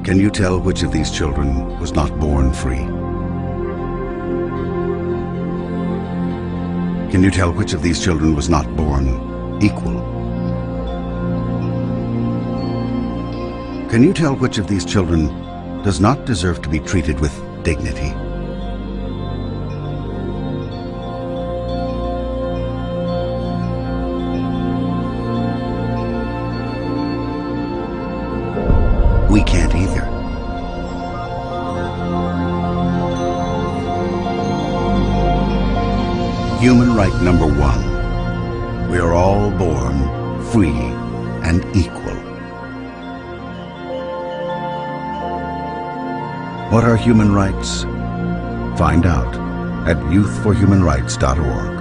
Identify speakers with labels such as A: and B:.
A: Can you tell which of these children was not born free? Can you tell which of these children was not born equal? Can you tell which of these children does not deserve to be treated with dignity? We can't either. Human right number one. We are all born free and equal. What are human rights? Find out at youthforhumanrights.org.